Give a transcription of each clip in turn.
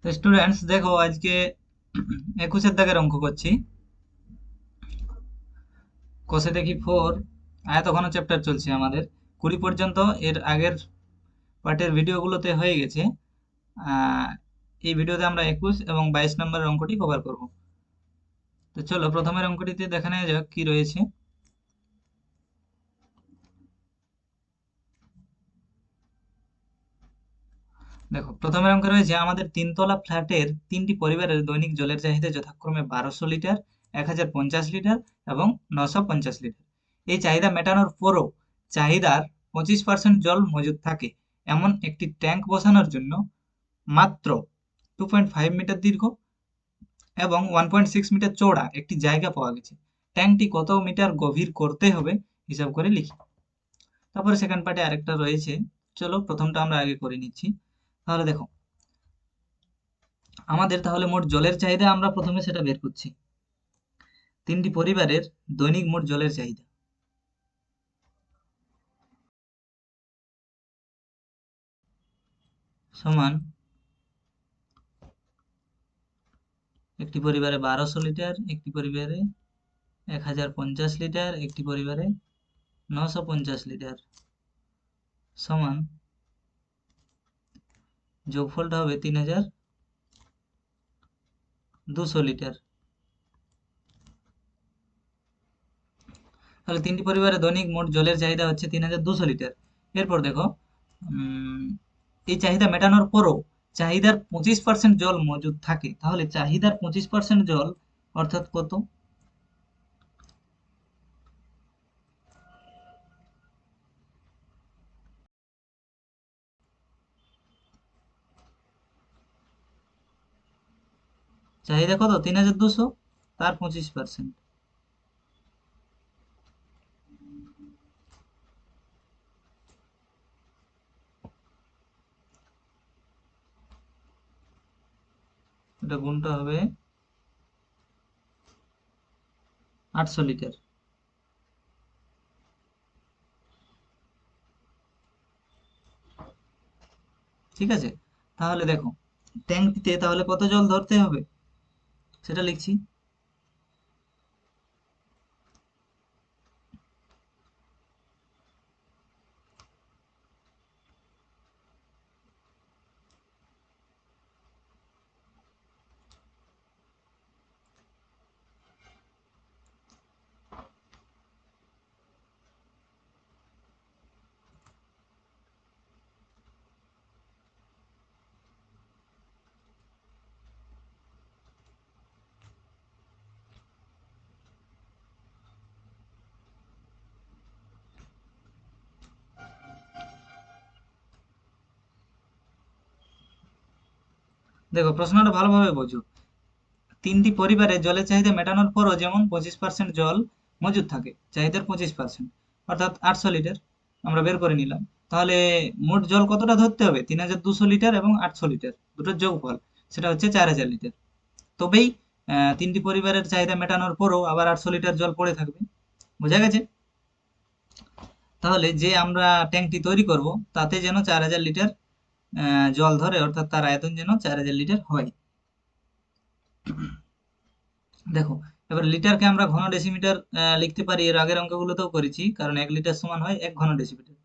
তো স্টুডেন্টস দেখো আজকে 21 দাগের অঙ্ক করছি। কষে দেখি ফোর আয়তঘন চ্যাপ্টার চলছে আমাদের 20 পর্যন্ত। এর আগের পার্টের ভিডিওগুলোতে হয়ে গেছে। আহ, এই ভিডিওতে আমরা 21 এবং 22 নম্বরের অঙ্কটি কভার করব। তো চলো প্রথমের অঙ্কটিতে দেখা নেওয়া যাক কি রয়েছে। দেখো প্রথমের অঙ্কে রয়েছে আমাদের তিনতলা ফ্ল্যাটের তিনটি পরিবারের দৈনিক জলের চাহিদা যথাক্রমে 1200 লিটার, 1050 লিটার এবং 950 লিটার। এই চাহিদা মেটানোর পরও চাহিদার 25% জল মজুদ থাকে এমন একটি ট্যাঙ্ক বসানোর জন্য মাত্র 2.5 মিটার দীর্ঘ এবং 1.6 মিটার চওড়া একটি জায়গা পাওয়া গেছে। ট্যাঙ্কটি কত মিটার গভীর করতে হবে হিসাব করে লিখি। তারপরে সেকেন্ড পার্টে আরেকটা রয়েছে। চলো প্রথমটা আমরা আগে করে নিচ্ছি। তাহলে দেখো আমাদের তাহলে মোট জলের চাহিদা আমরা প্রথমে সেটা বের করছি। তিনটি পরিবারের দৈনিক মোট জলের চাহিদা সমান একটি পরিবারে 1200 লিটার, একটি পরিবারে 1050 লিটার, একটি পরিবারে 950 লিটার সমান যোগফলটা হবে 3200 লিটার। তাহলে তিনটি পরিবারে দৈনিক মোট জলের চাহিদা হচ্ছে 3200 লিটার। এরপর দেখো উম, এই চাহিদা মেটানোর পরও চাহিদার 25% জল মজুদ থাকে, তাহলে চাহিদার 25% জল অর্থাৎ কত? চাহিদা কত? 3200, তার 25%। এটা গুণটা হবে 800 লিটার। ঠিক আছে, তাহলে দেখো ট্যাঙ্কটিতে তাহলে কত জল ধরতে হবে সেটা লিখছি। দেখো প্রশ্নটা ভালোভাবে বোঝো। তিনটি পরিবারের জলের চাহিদা মেটানোর পরও যেমন 25% জল মজুদ থাকে, চাহিদার 25%, অর্থাৎ 800 লিটার আমরা বের করে নিলাম। তাহলে মোট জল কতটা ধরতে হবে? 3200 লিটার এবং 800 লিটার দুটোর যোগফল, সেটা হচ্ছে 4000 লিটার। তবেই তিনটি পরিবারের চাহিদা মেটানোর পরও আবার 800 লিটার জল পড়ে থাকবে। বোঝা গেছে? তাহলে যে আমরা ট্যাঙ্কটি তৈরি করব তাতে যেন 4000 লিটার জল ধরে, অর্থাৎ তার আয়তন যেন 4000 লিটার হয়। দেখো এবার লিটারকে আমরা ঘন ডেসিমিটার লিখতে পারি, এর আগের অঙ্কগুলোতেও করেছি, কারণ 1 লিটার সমান হয় 1 ঘন ডেসিমিটার।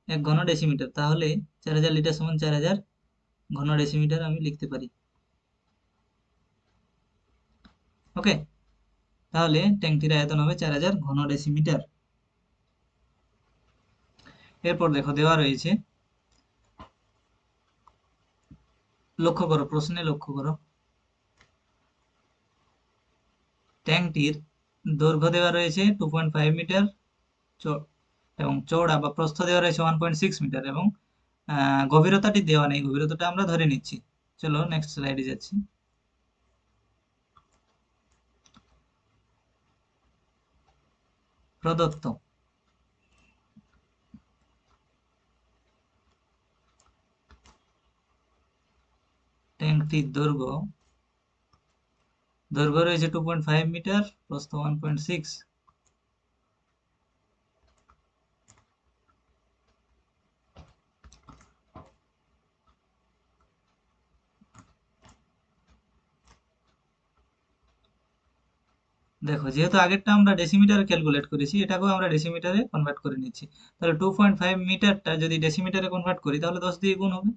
1 ঘন ডেসিমিটার, তাহলে 4000 লিটার সমান 4000 ঘন ডেসিমিটার আমি লিখতে পারি। ওকে, তাহলে ট্যাঙ্কটির আয়তন হবে 4000 ঘন ডেসিমিটার। এরপর দেখো দেওয়া রয়েছে, লক্ষ্য করো, প্রশ্নে লক্ষ্য করো। ট্যাঙ্কটির দৈর্ঘ্য দেওয়া রয়েছে 2.5 মিটার এবং চওড়া বা প্রস্থ দেওয়া রয়েছে 1.6 মিটার এবং গভীরতাটি দেওয়া নেই, গভীরতাটা আমরা ধরে নিচ্ছি। চলো নেক্সট স্লাইডে যাচ্ছি। প্রদত্ত ট্যাঙ্কটির দৈর্ঘ্য রয়েছে 2.5 মিটার, প্রস্থ 1.6। দেখো যেহেতু আগেরটা আমরা ডেসিমিটারে ক্যালকুলেট করেছি, এটাকেও আমরা ডেসিমিটারে কনভার্ট করে নিচ্ছি। তাহলে 2.5 মিটারটা যদি ডেসিমিটারে কনভার্ট করি তাহলে 10 দিয়ে গুণ হবে,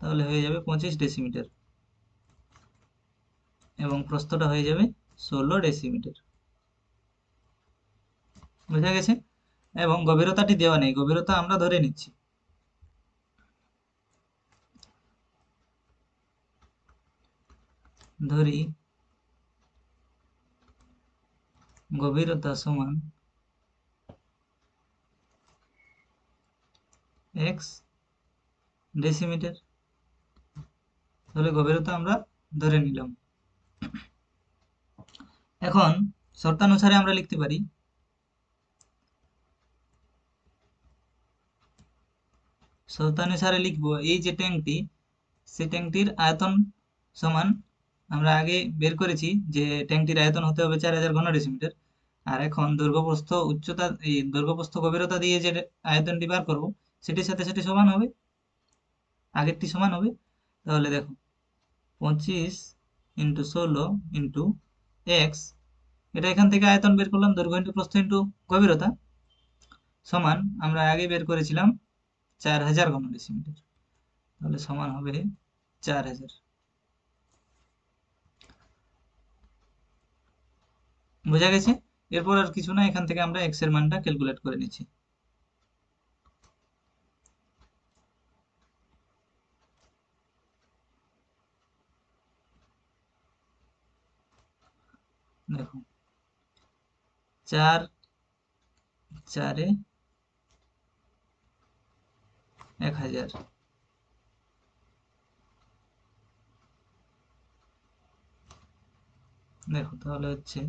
তাহলে হয়ে যাবে 25 ডেসিমিটার, এবং প্রস্থটা হয়ে যাবে 16 ডেসিমিটার। বোঝা গেছে? এবং গভীরতাটি দেওয়া নেই, গভীরতা আমরা ধরে নিচ্ছি। ধরি গভীরতা সমান x ডেসিমিটার, তাহলে গভীরতা আমরা ধরে নিলাম। এখন শর্তানুসারে আমরা লিখতে পারি শর্তানুসারে লিখব এই যে ট্যাঙ্কটি, সেই ট্যাঙ্কটির আয়তন সমান, আমরা আগে বের করেছি যে ট্যাঙ্কটির আয়তন হতে হবে 4000 ঘন ডেসিমিটার। আর এখন দৈর্ঘ্য উচ্চতা, এই দৈর্ঘ্য গভীরতা দিয়ে যে আয়তনটি বার করব সেটির সাথে সেটি সমান হবে, আগেরটি সমান হবে। তাহলে দেখো 25 ইন্টু 16 ইন্টু এক্স, এটা এখান থেকে আয়তন বের করলাম, দৈর্ঘ্য ইন্টু প্রস্থ ইন্টু গভীরতা, সমান আমরা আগে বের করেছিলাম 4000 ঘন ডেসিমিটার, তাহলে সমান হবে 4000। বোঝা গেছে? এরপর আর কিছু না, এখান থেকে আমরা এক্স এর মানটা ক্যালকুলেট করে নিচ্ছি। দেখো 4 4 1000, দেখো তাহলে হচ্ছে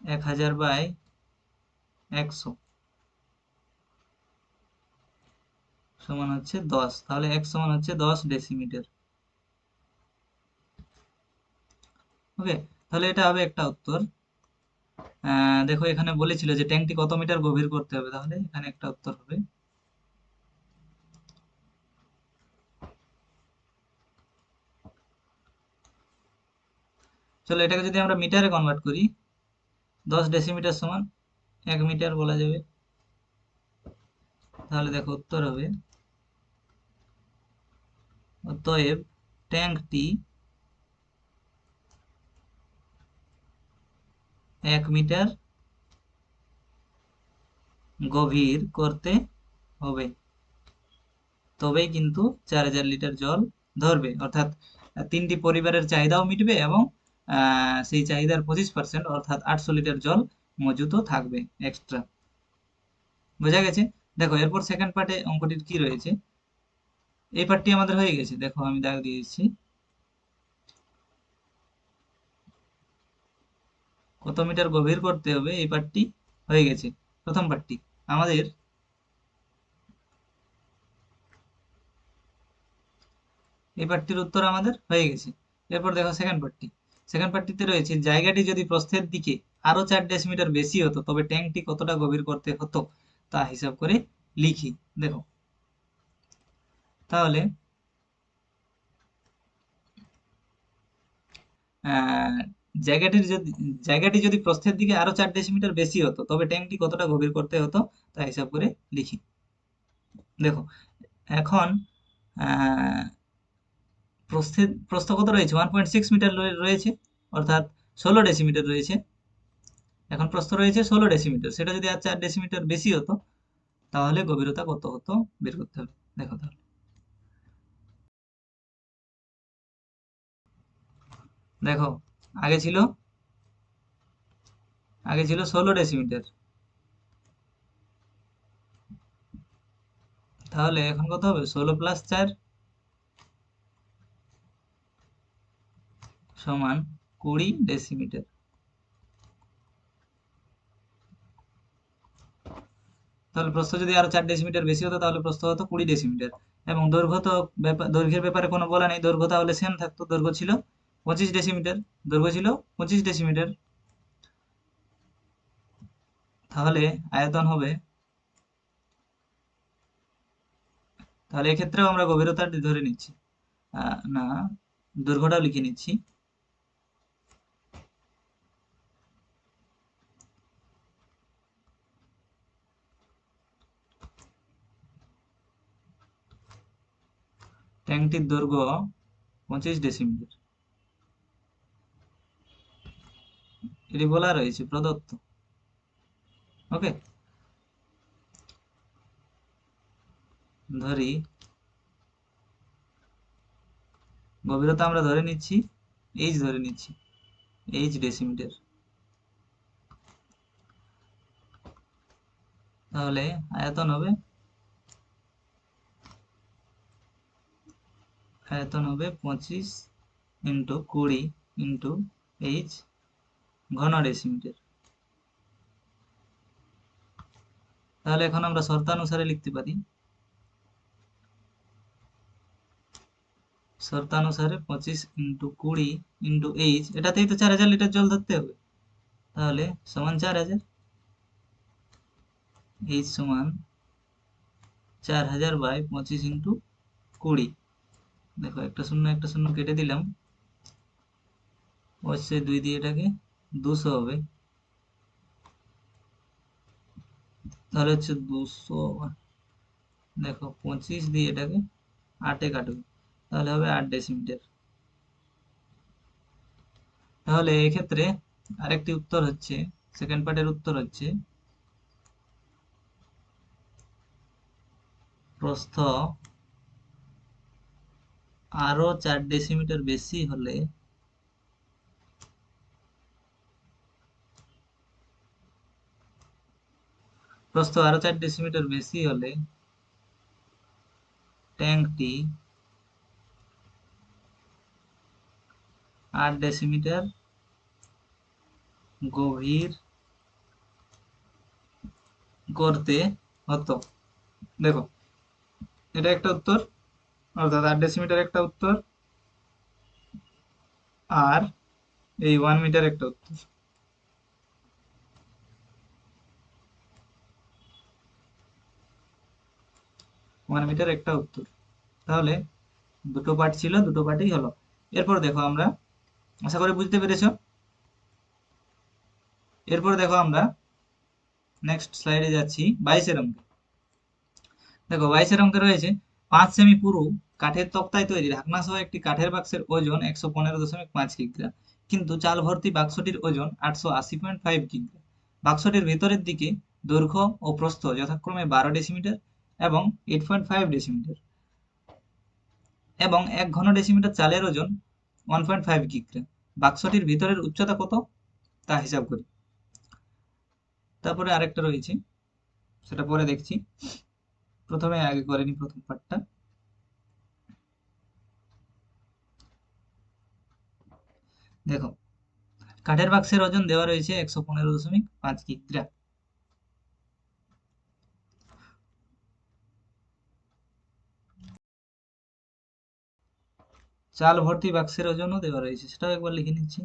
1000 বাই 100 সমান হচ্ছে 10, তাহলে x সমান হচ্ছে 10 ডেসিমিটার। ওকে, তাহলে এটা হবে একটা উত্তর। দেখো এখানে বলেছিল যে ট্যাঙ্কটি কত মিটার গভীর করতে হবে, তাহলে এখানে একটা উত্তর হবে। চলো এটাকে যদি আমরা মিটারে কনভার্ট করি, 10 ডেসিমিটার সমান 1 মিটার বলা যাবে। তাহলে দেখো উত্তর হবে, অতএব ট্যাঙ্কটি 1 মিটার গভীর করতে হবে, তবেই কিন্তু 4000 লিটার জল ধরবে, অর্থাৎ তিনটি পরিবারের চাহিদাও মিটবে, এবং সেই চাহিদার 25% অর্থাৎ 800 লিটার জল মজুতও থাকবে এক্সট্রা। বোঝা গেছে? দেখো এরপর সেকেন্ড পার্টে অঙ্কটির কি রয়েছে, এই পার্টটি আমাদের হয়ে গেছে, দেখো আমি দাগ দিয়েছি। কত মিটার গভীর করতে হবে এই পার্টটি হয়ে গেছে, প্রথম পার্টটি আমাদের। এই পার্টটির উত্তর আমাদের হয়ে গেছে। এরপর দেখো সেকেন্ড পার্টটি, সেকেন্ড পার্টটিতে রয়েছে জায়গাটি যদি প্রস্থের দিকে আরো 4 ডেসিমিটার বেশি হতো তবে ট্যাঙ্কটি কতটা গভীর করতে হতো তা হিসাব করে লিখি। দেখো তাহলে আহ, জায়গাটি যদি প্রস্থের দিকে আরো 4 ডেসিমিটার বেশি হতো তবে ট্যাঙ্কটি কতটা গভীর করতে হতো তা হিসাব করে লিখি। দেখো এখন আহ প্রস্থ কত রয়েছে, 1.6 মিটার রয়েছে, অর্থাৎ 16 ডেসিমিটার রয়েছে। এখন প্রস্থ রয়েছে 16 ডেসিমিটার, সেটা যদি আর 4 ডেসিমিটার বেশি হতো তাহলে গভীরতা কত হতো বের করতে হবে। দেখো তাহলে দেখো আগে ছিল আগে ছিল 16 ডেসিমিটার, তাহলে এখন কত হবে, 16 + 4 সমান 20 ডেসিমিটার। তাহলে প্রস্থ যদি আরো 4 ডেসিমিটার বেশি হতো তাহলে প্রস্থ হতো 20 ডেসিমিটার। এবং দৈর্ঘ্য তো দৈর্ঘ্যের ব্যাপারে কোনো বলা নেই, দৈর্ঘ্য তাহলে সেম থাকতো, দৈর্ঘ্য ছিল 25 ডেসিমিটার, দৈর্ঘ্য ছিল 25 ডেসিমিটার। তাহলে আয়তন হবে, তাহলে এক্ষেত্রেও আমরা গভীরতা ধরে নিচ্ছি, না দৈর্ঘ্যটাও লিখে নিচ্ছি। ট্যাঙ্কটির দৈর্ঘ্য 25 ডেসিমিটার। এটি বলা রয়েছে প্রদত্ত। ওকে, ধরি গভীরতা আমরা ধরে নিচ্ছি এইচ, ধরে নিচ্ছি এইচ ডেসিমিটার। তাহলে আয়তন হবে 25 ইন্টু 20 ইন্টু এইচ ঘন ডেসিমিটার। তাহলে এখন আমরা শর্তানুসারে লিখতে পারি, শর্তানুসারে 25 ইন্টু 20 ইন্টু এইচ, এটাতেই তো 4000 লিটার জল ধরতে হবে, তাহলে সমান 4000। এইচ সমান 4000 বাই 25 ইন্টু 20। দেখো একটা শূন্য কেটে দিলাম, অবশ্যই 2 দিয়ে এটাকে 200 হবে, তাহলে হচ্ছে 200। দেখো 25 দিয়ে এটাকে 8 কাটবে, তাহলে হবে 8 ডেসিমিটার। তাহলে এক্ষেত্রে আরেকটি উত্তর হচ্ছে, সেকেন্ড পার্টের উত্তর হচ্ছে প্রস্থ আরো 4 ডেসিমিটার বেশি হলে প্রস্থ আরো 4 ডেসিমিটার বেশি হলে ট্যাঙ্কটি 8 ডেসিমিটার গভীর করতে হতো। দেখো এটা একটা উত্তর, অর্থাৎ 8 ডেসিমিটার একটা উত্তর, আর এই 1 মিটার একটা উত্তর। 1 মিটার একটা উত্তর। তাহলে দুটো পার্ট ছিল, দুটো পার্টই হলো। এরপর দেখো আমরা, আশা করি বুঝতে পেরেছো। এরপর দেখো আমরা নেক্সট স্লাইডে যাচ্ছি, 22 অঙ্কে। দেখো 22 অঙ্কে রয়েছে 5 সেমি পুরু কাঠের তক্তায় তৈরি ঢাকনা সহ একটি কাঠের বাক্সের ওজন 115.5 কিগ্রা, কিন্তু চাল ভর্তি বাক্সটির ওজন 880.5 কিগ্রা। বাক্সটির ভেতরের দিকে দৈর্ঘ্য ও প্রস্থ যথাক্রমে 12 ডেসিমিটার এবং 8.5 ডেসিমিটার, এবং 1 ঘন ডেসিমিটার চালের ওজন 1.5 কিগ্রা। বাক্সটির ভিতরের উচ্চতা কত তা হিসাব করি। তারপরে আরেকটা রয়েছে, সেটা পরে দেখছি, প্রথমে আগে করে নি প্রথম পার্টটা। দেখো কাঠের বাক্সের ওজন দেওয়া রয়েছে 115.5 কিগ্রা। চাল ভর্তি বাক্সের ওজনও দেওয়া রয়েছে, সেটাও একবার লিখে নিচ্ছি।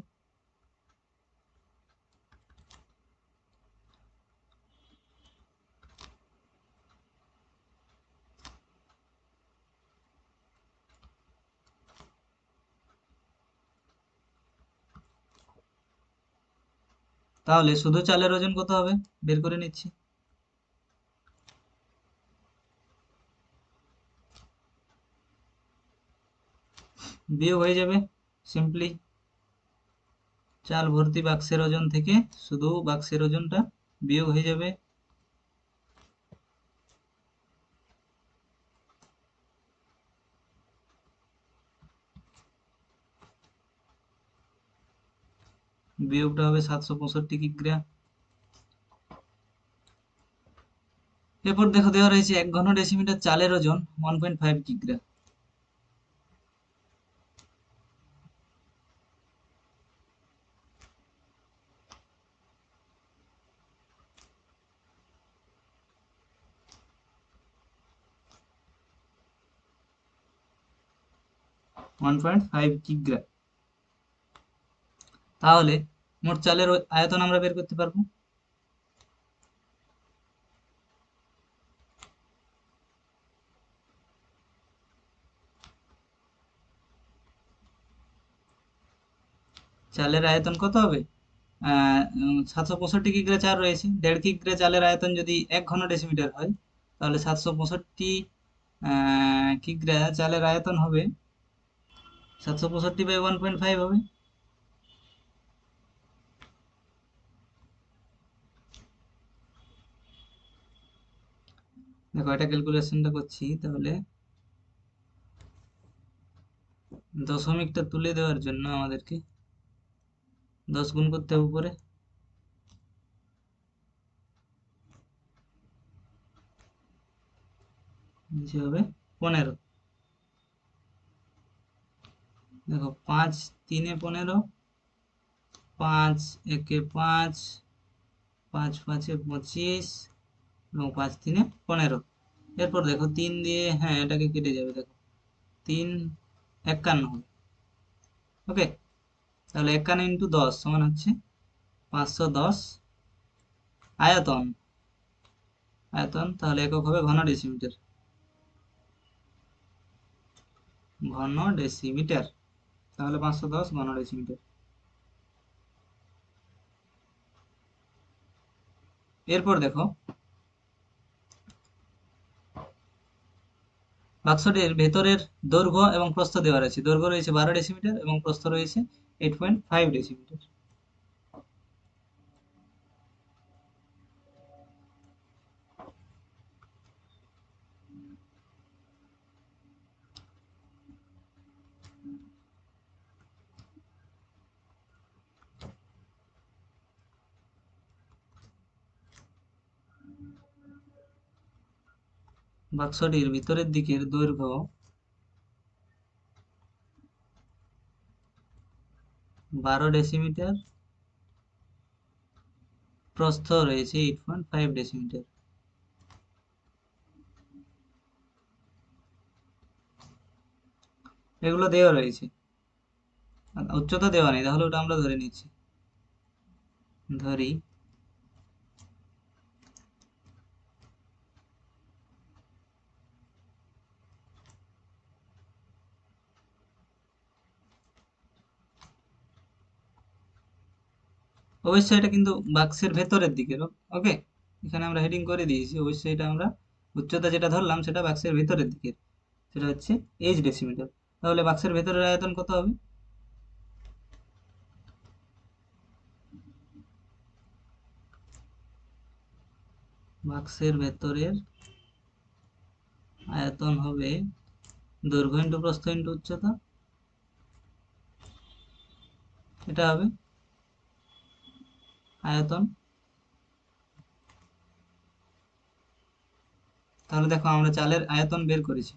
তাহলে শুধু চালের ওজন কত হবে বের করে নিচ্ছি। বিয়োগ হয়ে যাবে সিম্পলি চাল ভর্তি বাক্সের ওজন থেকে শুধু বাক্সের ওজনটা বিয়োগ হয়ে যাবে। বিয়োগটা হবে 765 কিগ্রা। এরপর দেখো দেওয়া রয়েছে 1 ঘন ডেসিমিটার চালের ওজন 1.5 কিগ্রা। কিগ্রা। তাহলে মোট চালের আয়তন আমরা বের করতে পারবো। চালের আয়তন কত হবে? 765 কিগ্রা চাল রয়েছে, 1.5 কিগ্রা চালের আয়তন যদি 1 ঘন ডেসিমিটার হয়, তাহলে 765 কিগ্রা চালের আয়তন হবে 765/1.5 হবে। দেখো এটা ক্যালকুলেশনটা করছি, তাহলে দশমিকটা তুলে দেওয়ার জন্য আমাদেরকে 10 গুণ করতে হবে উপরে। নিচে হবে 15। দেখো 5 3 15, 5 1 5, 5 5 25 এবং 5 3 15। এরপর দেখো 3 দিয়ে, হ্যাঁ এটাকে কেটে যাবে, দেখো 3 51 হবে। ওকে, তাহলে 51 ইন্টু 10 সমান হচ্ছে 510 আয়তন। আয়তন তাহলে একক হবে ঘন ডেসিমিটার। ঘন ডেসিমিটার, তাহলে 510 ঘন ডেসিমিটার। এরপর দেখো বাক্সটির ভেতরের দৈর্ঘ্য এবং প্রস্থ দেওয়া রয়েছে। দৈর্ঘ্য রয়েছে 12 ডেসিমিটার এবং প্রস্থ রয়েছে 8.5 ডেসিমিটার। বাক্সটির ভিতরের দিকের দৈর্ঘ্য 12 ডেসিমিটার, প্রস্থ রয়েছে 8.5 ডেসিমিটার। এগুলো দেওয়া রয়েছে, উচ্চতা দেওয়া নেই, তাহলে ওটা আমরা ধরে নিচ্ছি। ধরি অবশ্যই এটা কিন্তু বাক্সের ভেতরের দিকের। ওকে, এখানে আমরা হেডিং করে দিয়েছি, অবশ্যই এটা আমরা উচ্চতা যেটা ধরলাম সেটা বাক্সের ভেতরের দিকের, সেটা হচ্ছে 8 ডেসিমিটার। তাহলে বাক্সের ভেতরের আয়তন কত হবে? বাক্সের ভেতরের আয়তন হবে দৈর্ঘ্য ইন্টু প্রস্থ ইন্টু উচ্চতা। এটা হবে আয়তন। তাহলে দেখো আমরা চালের আয়তন বের করেছি,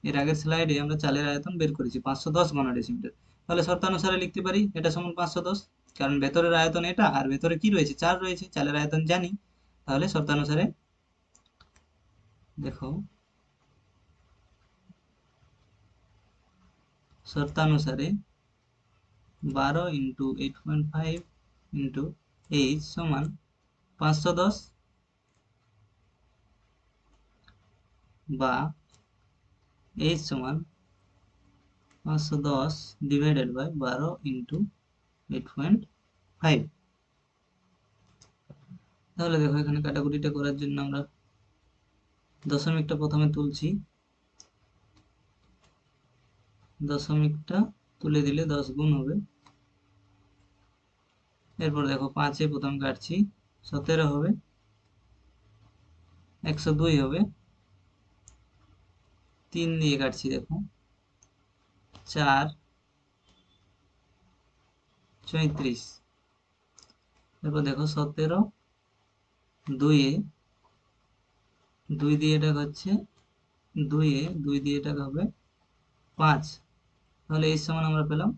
এর আগের স্লাইডে আমরা চালের আয়তন বের করেছি 510 ঘন ডেসিমিটার। তাহলে শর্তানুসারে লিখতে পারি এটা সমান 510, কারণ ভেতরের আয়তন এটা, আর ভেতরে কি রয়েছে, চাল রয়েছে, চালের আয়তন জানি। তাহলে শর্তানুসারে দেখো, শর্তানুসারে 12 ইন্টু 8.5 ইন্টু এইচ সমান 510, বা এইচ সমান 510 ডিভাইডেড বাই 12 ইন্টু 8.5। তাহলে দেখো এখানে কাটাকুটিটা করার জন্য আমরা দশমিকটা প্রথমে তুলছি, দশমিকটা তুলে দিলে 10 গুণ হবে। এরপর দেখো 5-এ প্রথম কাটছি, 17 হবে, 102 হবে, 3 দিয়ে কাটছি, দেখো 4 34। এরপর দেখো 17 2-এ, 2 দিয়ে এটা হচ্ছে 2-এ, 2 দিয়ে এটা হবে 5। তাহলে এই সমান আমরা পেলাম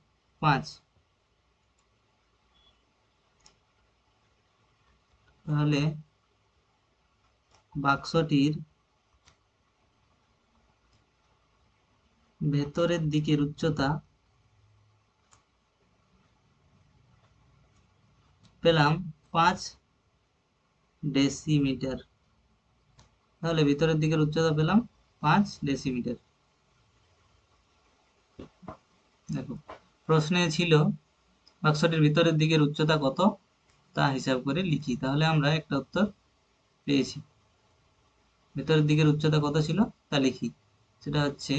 5। তাহলে বাক্সটির ভেতরের দিকের উচ্চতা পেলাম 5 ডেসিমিটার। তাহলে ভিতরের দিকের উচ্চতা পেলাম 5 ডেসিমিটার। দেখো প্রশ্নে ছিল বাক্সটির ভিতরের দিকের উচ্চতা কত, তা হিসাব করে লিখি। তাহলে আমরা একটা উত্তর পেয়েছি। ভিতরের দিকের উচ্চতা কত ছিল তা লিখি। সেটা হচ্ছে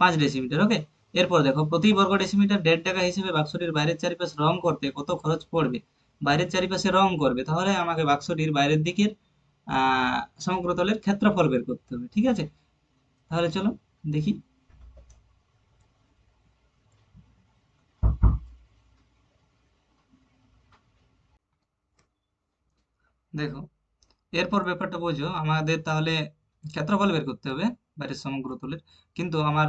5 ডেসিমিটার। ওকে, এরপর দেখো প্রতি বর্গ ডেসিমিটার 1.5 টাকা হিসেবে বাক্সটির বাইরের চারিপাশে রং করতে কত খরচ পড়বে। বাইরের চারিপাশে রং করবে, তাহলে আমাকে বাক্সটির বাইরের দিকের সমগ্র তলের ক্ষেত্রফল বের করতে হবে। ঠিক আছে, তাহলে চলো দেখি। দেখো, এরপর ব্যাপারটা বোঝো, আমাদের তাহলে ক্ষেত্রফল বের করতে হবে বাইরের সমগ্র তলের। কিন্তু আমার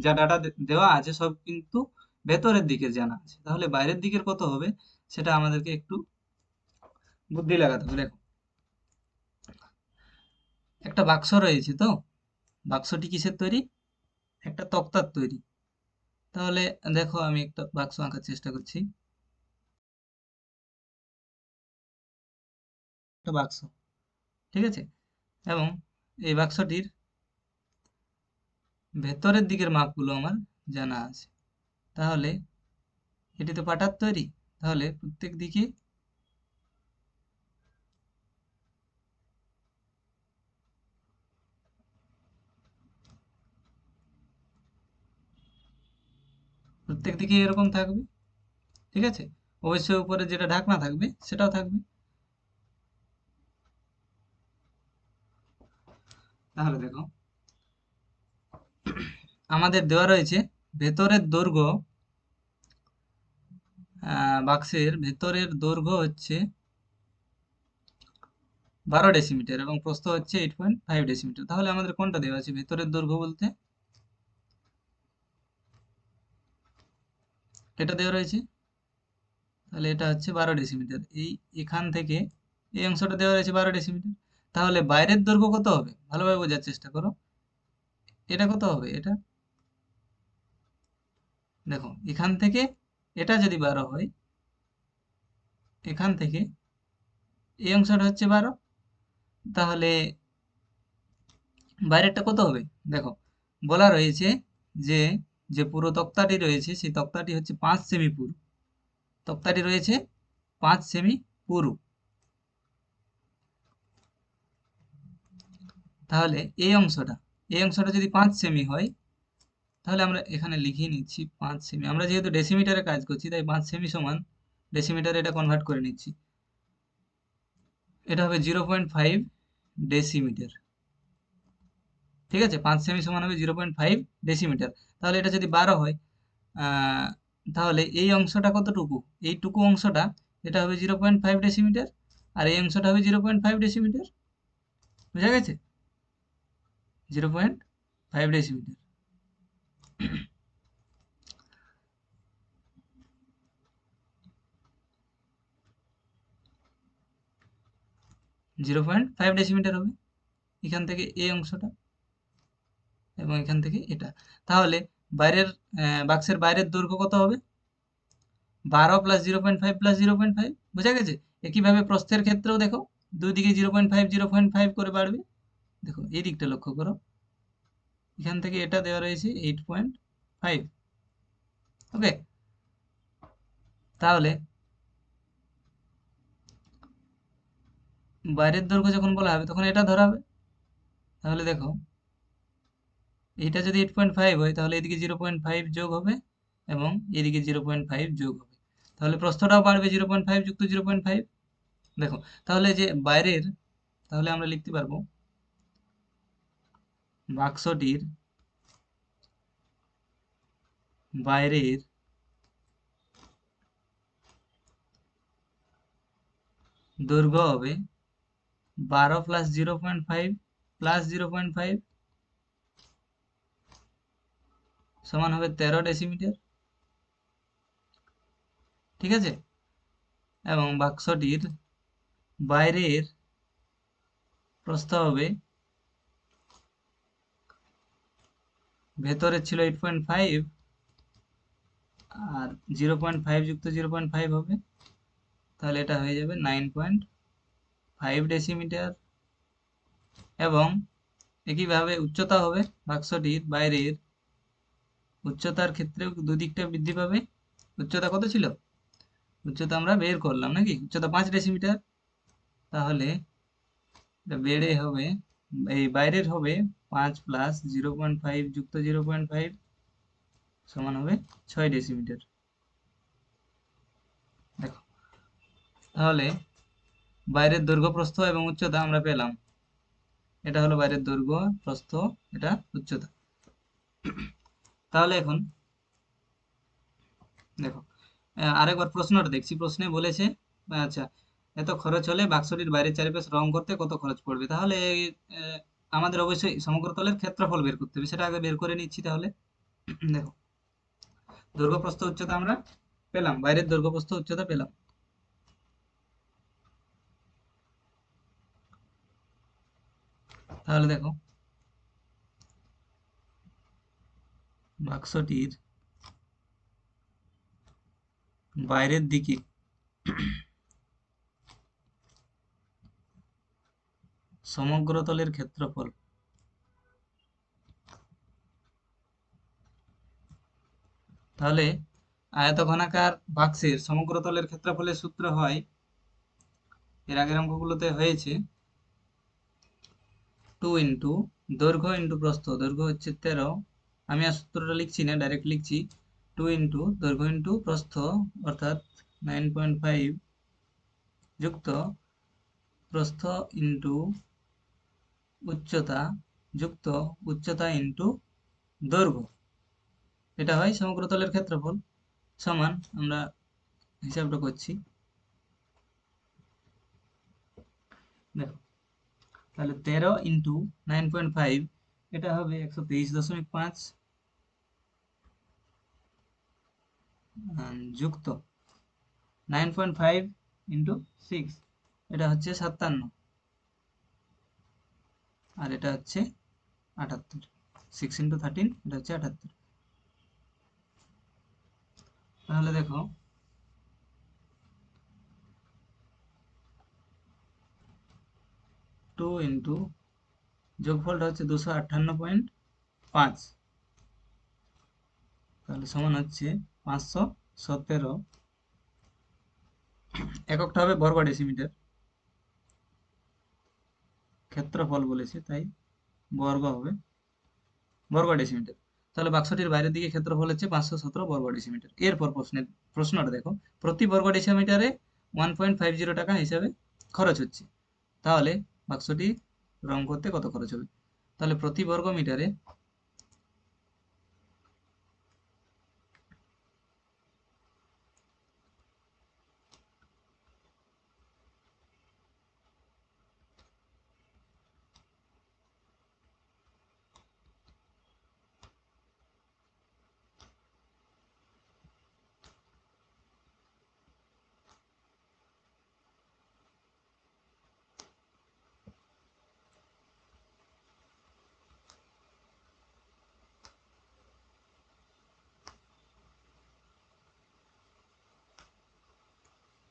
যা ডাটা দেওয়া আছে সব কিন্তু ভেতরের দিকে জানা আছে, তাহলে বাইরের দিকের কত হবে সেটা আমাদেরকে একটু বুদ্ধি লাগাতে হবে। দেখো, একটা বাক্স রয়েছে, তো বাক্সটি কিসের তৈরি? একটা তক্তার তৈরি। তাহলে দেখো, আমি একটা বাক্স আঁকার চেষ্টা করছি। একটা বাক্স, ঠিক আছে, এবং এই বাক্সটির ভেতরের দিকের মাপগুলো আমার জানা আছে। তাহলে এটি তো পাটার তৈরি, তাহলে প্রত্যেক দিকে এরকম থাকবে। ঠিক আছে, অবশ্যই উপরে যেটা ঢাকনা থাকবে সেটাও থাকবে। তাহলে দেখো, আমাদের দেওয়া রয়েছে ভেতরের দৈর্ঘ্য, বাক্সের ভেতরের দৈর্ঘ্য হচ্ছে 12 ডেসিমিটার এবং প্রস্থ হচ্ছে 8.5 ডেসিমিটার। তাহলে আমাদের কোনটা দেওয়া আছে ভেতরের দৈর্ঘ্য বলতে? এটা দেওয়া রয়েছে, তাহলে এটা হচ্ছে 12 ডেসিমিটার। এখান থেকে এই অংশটা দেওয়া রয়েছে 12 ডেসিমিটার। তাহলে বাইরের দৈর্ঘ্য কত হবে ভালোভাবে বোঝার চেষ্টা করো। এটা কত হবে? এটা দেখো, এখান থেকে এটা যদি 12 হয়, এখান থেকে এই অংশটা হচ্ছে 12, তাহলে বাইরেরটা কত হবে? দেখো, বলা রয়েছে যে যে পুরো তক্তাটি রয়েছে সেই তক্তাটি হচ্ছে 5 সেমি পুরু। তক্তাটি রয়েছে 5 সেমি পুরু। তাহলে এই অংশটা যদি 5 সেমি হয়, তাহলে আমরা এখানে লিখিয়ে নিচ্ছি 5 সেমি। আমরা যেহেতু ডেসিমিটারে কাজ করছি তাই 5 সেমি সমান ডেসিমিটারে এটা কনভার্ট করে নিচ্ছি। এটা হবে 0.5 ডেসিমিটার। ঠিক আছে, 5 সেমি সমান হবে 0.5 ডেসিমিটার। তাহলে এটা যদি 12 হয়, আহ, তাহলে এই অংশটা কতটুকু? এইটুকু অংশটা, এটা হবে 0.5 ডেসিমিটার, আর এই অংশটা হবে 0.5 ডেসিমিটার। বুঝা গেছে? 0.5 ডেসিমিটার। 0.5 ডেসিমিটার হবে এখান থেকে এই অংশটা, এবং এখান থেকে এটা। তাহলে বাইরের বাক্সের বাইরের দৈর্ঘ্য কত হবে? 12 প্লাস 0.5 প্লাস 0.5। বুঝা গেছে? একইভাবে প্রস্থের ক্ষেত্রেও দেখো, দুই দিকে 0.5 করে বাড়বে। দেখো এই দিকটা লক্ষ্য করো, এখান থেকে এটা দেওয়া রয়েছে 8.5। ওকে, তাহলে বাইরের দৈর্ঘ্য যখন বলা হবে তখন এটা ধরা হবে। তাহলে দেখো, এটা যদি 8.5 হয় তাহলে এদিকে 0.5 যোগ হবে এবং এদিকে 0.5 যোগ হবে। তাহলে প্রস্থটাও বাড়বে, 0.5 যুক্ত 0.5। দেখো, তাহলে যে বাইরের, তাহলে আমরা লিখতে পারবো বাক্সটির বাইরের দৈর্ঘ্য হবে 12 প্লাস 0.5 প্লাস 0.5 সমান হবে 13 ডেসিমিটার। ঠিক আছে, এবং বাক্সটির বাইরের প্রস্থ হবে, ভেতরে ছিল 8.5 আর 0.5 যুক্ত 0.5 হবে, তাহলে এটা হয়ে যাবে 9.5 ডেসিমিটার। এবং একইভাবে উচ্চতা হবে, বাক্সটির বাইরের উচ্চতার ক্ষেত্রেও দুদিকটা বৃদ্ধি পাবে। উচ্চতা কত ছিল? উচ্চতা আমরা বের করলাম নাকি, উচ্চতা 5 ডেসিমিটার। তাহলে এটা বেড়ে হবে, এই বাইরের হবে 5 প্লাস 0.5 যুক্ত 0.5 সমান হবে 6 ডেসিমিটার। দেখো, তাহলে বাইরের দৈর্ঘ্য প্রস্থ এবং উচ্চতা আমরা পেলাম। এটা হলো বাইরের দৈর্ঘ্য প্রস্থ, এটা উচ্চতা। তাহলে এখন দেখো, আরেকবার প্রশ্নটা দেখছি। প্রশ্নে বলেছে আচ্ছা, এত খরচ হলে বাক্সটির বাইরের চারিপাশে রং করতে কত খরচ পড়বে। তাহলে আহ, আমাদের অবশ্যই সমগ্রতলের ক্ষেত্রফল বের করতে হবে, সেটা আগে বের করে নিচ্ছি। তাহলে দেখো, দৈর্ঘ্য প্রস্থ উচ্চতা আমরা পেলাম, বাইরের দৈর্ঘ্য প্রস্থ উচ্চতা পেলাম। তাহলে দেখো, বাক্সটির বাইরের দিকে সমগ্রতলের ক্ষেত্রফল, তাহলে আয়তঘনাকার বাক্সের সমগ্রতলের ক্ষেত্রফলের সূত্র হয়, এর আগের অঙ্কগুলোতে হয়েছে, 2 ইন্টু দৈর্ঘ্য ইন্টু প্রস্থ। দৈর্ঘ্য হচ্ছে 13, আমি আর সূত্রটা লিখছি না, ডাইরেক্ট লিখছি 2 ইন্টু দৈর্ঘ্য ইন্টু প্রস্থ অর্থাৎ 9.5 যুক্ত প্রস্থ ইন্টু উচ্চতা যুক্ত উচ্চতা ইন্টু দৈর্ঘ্য, এটা হয় সমগ্রতলের ক্ষেত্রফল। সমান, আমরা হিসাবটা করছি। দেখো, তাহলে 13 ইন্টু 9.5, এটা হবে 123.5 যুক্ত 9.5 ইন্টু 6, এটা হচ্ছে 57, আর এটা হচ্ছে 78। 6 ইন্টু 13, এটা হচ্ছে 78। তাহলে দেখো, 2 ইন্টু যোগফলটা হচ্ছে 258.5, তাহলে সমান হচ্ছে 517। এককটা হবে বর্গ ডেসিমিটার, ক্ষেত্রফল বলেছে তাই বর্গ হবে, বর্গ ডেসিমিটার। তাহলে বাক্সটির বাইরের দিকে ক্ষেত্রফল হচ্ছে 517 বর্গ ডেসিমিটার। এরপর প্রশ্নটা দেখো, প্রতি বর্গ ডেসিমিটারে 1.50 টাকা হিসাবে খরচ হচ্ছে। তাহলে বাক্সটি রং করতে কত খরচ হবে। তাহলে প্রতি বর্গ মিটারে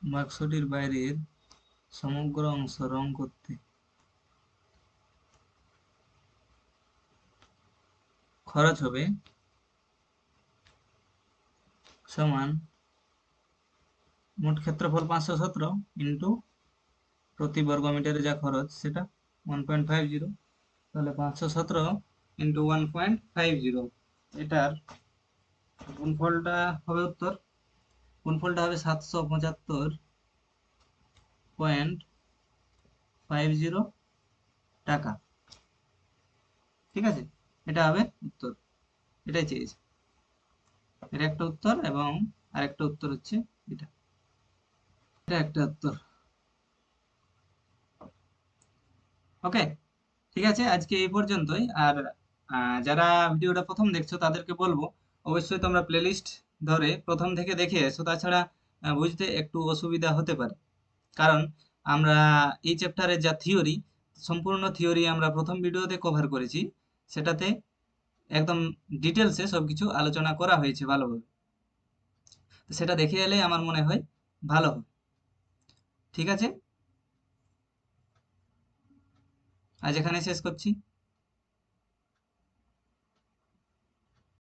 বাক্সটির বাইরের সমগ্র অংশ রং করতে খরচ হবে সমান মোট ক্ষেত্রফল 517 ইন্টু প্রতি বর্গ মিটারে যা খরচ সেটা 1.50। তাহলে 517 ইন্টু 1.50, এটার গুণফলটা হবে উত্তর, গুণফলটা হবে 775.50 টাকা। ঠিক আছে, এটা হবে উত্তর, এটাই চেয়েছে। এটা একটা উত্তর, এবং আরেকটা উত্তর হচ্ছে এটা, এটা একটা উত্তর। ওকে, ঠিক আছে, আজকে এই পর্যন্তই। আর যারা ভিডিওটা প্রথম দেখছো তাদেরকে বলবো, অবশ্যই তোমরা প্লেলিস্ট ধরে প্রথম থেকে দেখে এসো, তাছাড়া বুঝতে একটু অসুবিধা হতে পারে। কারণ আমরা এই চ্যাপ্টারের যা থিওরি, সম্পূর্ণ থিওরি আমরা প্রথম ভিডিওতে কভার করেছি, সেটাতে একদম ডিটেলসে সবকিছু আলোচনা করা হয়েছে ভালোভাবে। তো সেটা দেখে এলে আমার মনে হয় ভালো হবে। ঠিক আছে, আজ এখানে শেষ করছি।